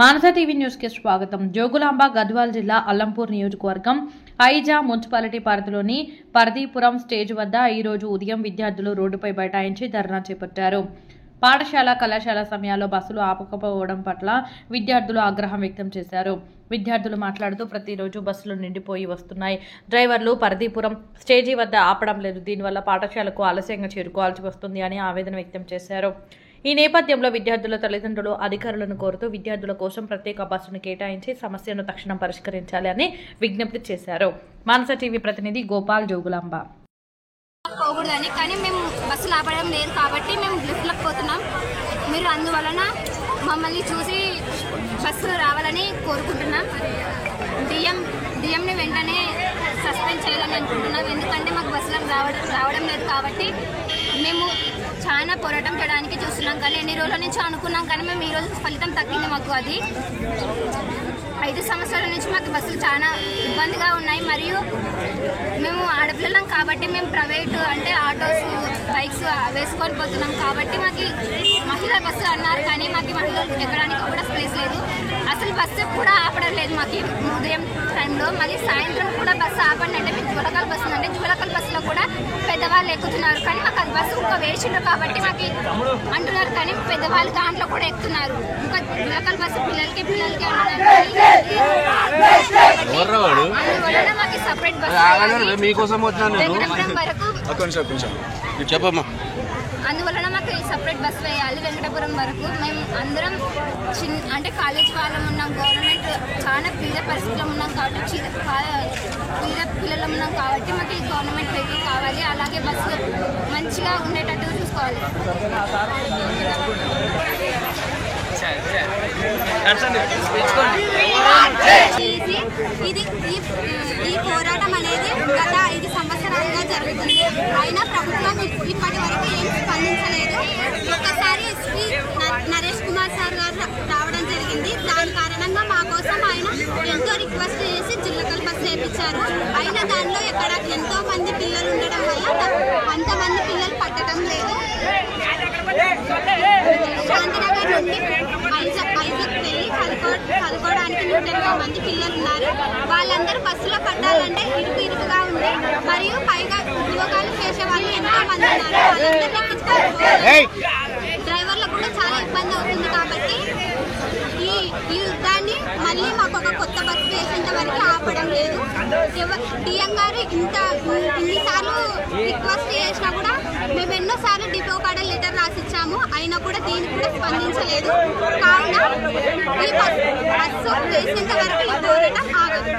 మానస TV news కి స్వాగతం. జోగులాంబ గద్వాల్ జిల్లా అల్లంపూర్ నియోజకవర్గం ఐజా మున్సిపాలిటీ పరిధిలోని పర్దీపురం స్టేజ్ వద్ద ఈ రోజు ఉదయం విద్యార్థులు రోడ్డుపై బైఠాయించి ధర్నా చేపట్టారు. పాఠశాల కళాశాల సమయాల్లో బస్సులు ఆపకపోవడం పట్ల విద్యార్థులు ఆగ్రహం వ్యక్తం చేశారు. విద్యార్థులు మాట్లాడుతూ ప్రతిరోజు బస్సులు నిండిపోయి వస్తున్నాయి. డ్రైవర్లు పర్దీపురం స్టేజీ వద్ద ఆపడం లేదు. దీనివల్ల పాఠశాలకు ఆలస్యంగా చేరుకోవాల్సి వస్తుంది అని ఆవేదన వ్యక్తం చేశారు. ఈ నేపథ్యంలో విద్యార్థుల తల్లిదండ్రులు అధికారులను కోరుతూ విద్యార్థుల కోసం ప్రత్యేక బస్సును కేటాయించి సమస్యను తక్షణం పరిష్కరించాలి అని విజ్ఞప్తి చేశారు. మానస టీవీ ప్రతినిధి గోపాల్. జోగులాంబ పోకూడదని, కానీ మేము బస్సులు ఆపడం లేదు కాబట్టి మేము లిఫ్ట్లకు పోతున్నాం. మీరు అందువలన మమ్మల్ని చూసి బస్సులు రావాలని కోరుకుంటున్నాం. డిఎంని వెంటనే సస్పెండ్ చేయాలని అనుకుంటున్నాం. ఎందుకంటే మాకు బస్సులకు రావడం లేదు కాబట్టి మేము చాలా పోరాటం చేయడానికి చూస్తున్నాం. కానీ ఎన్ని రోజుల నుంచి అనుకున్నాం, కానీ మేము ఈరోజు ఫలితం తగ్గింది. మాకు అది 5 సంవత్సరాల నుంచి మాకు బస్సులు చాలా ఇబ్బందిగా ఉన్నాయి. మరియు మేము ఆడపిల్లలం కాబట్టి మేము ప్రైవేటు అంటే ఆటోస్, బైక్స్ వేసుకొని పోతున్నాం కాబట్టి మాకు మహిళా బస్సు అన్నారు, కానీ మాకు మహిళలు ఎక్కడానికి కూడా స్పేస్ లేదు. అసలు బస్సు కూడా ఆపడం లేదు మాకు ఉదయం టైంలో. మళ్ళీ సాయంత్రం కూడా బస్సు ఆపండి అంటే మీకు జువలకల్ బస్సు అంటే జువలకల్ బస్సులో కూడా పెద్దవాళ్ళు ఎక్కుతున్నారు. కానీ మాకు అది బస్సు ఇంకా వేసిండ్రు కాబట్టి మాకు అంటున్నారు, కానీ పెద్దవాళ్ళు దాంట్లో కూడా ఎక్కుతున్నారు. ఇంకా జువలకల్ బస్సు పిల్లలకి అంటున్నారు. మాకు సపరేట్ బస్సు అందువలన మాకు సపరేట్ బస్సు వేయాలి వెంకటాపురం వరకు. మేము అందరం అంటే కాలేజ్ వాళ్ళం ఉన్నాం, గవర్నమెంట్ చాలా పేద పరిస్థితుల్లో ఉన్నాం కాబట్టి పేద పిల్లలు ఉన్నాం కాబట్టి మాకు ఈ గవర్నమెంట్ వెహికల్ కావాలి. అలాగే బస్సు మంచిగా ఉండేటట్టు చూసుకోవాలి. ఈ పోరాటం అనేది గత 5 సంవత్సరాలుగా జరుగుతుంది. అయినా ప్రభుత్వం ఇప్పటి వరకు ఏం స్పందించలేదు. ఒక్కసారి ఎస్పీ నరేష్ కుమార్ సార్ గారు రావడం జరిగింది. దాని కారణంగా మా కోసం ఆయన ఎంతో రిక్వెస్ట్ చేసి జిల్లకల్ బస్సు వేయించారు. అయినా దానిలో ఎక్కడ ఎంతో మంది పిల్లలు ఉండడం వల్ల అంతమంది పిల్లలు పట్టడం లేదు. శాంతినగర్ నుండి ఐజాక్ వెళ్ళి చదువుకోవడానికి 180 మంది పిల్లలు ఉన్నారు. వాళ్ళందరూ బస్సులో పట్టాలంటే ఇరుకుగా ఉంది. మరియు పైగా ఉద్యోగాలు చేసే వాళ్ళు ఎంతో మంది ఉన్నారు. వాళ్ళందరూ ఎక్కించుకోవాలి. డ్రైవర్లకు కూడా చాలా ఇబ్బంది అవుతుంది. కాబట్టి ఈ యుద్ధాన్ని మళ్ళీ మాకు ఒక కొత్త బస్సు వేసేంత వరకు ఆపడం లేదు. డిఎం గారు ఇన్నిసార్లు రిక్వెస్ట్ చేసినా కూడా మేము ఎన్నోసార్లు డిపో కాడ లెటర్ రాసిచ్చాము. అయినా కూడా దీనికి కూడా స్పందించలేదు. కావున ఈ బస్సు వేసేంత వరకు ఈ పోరాటం ఆగదు.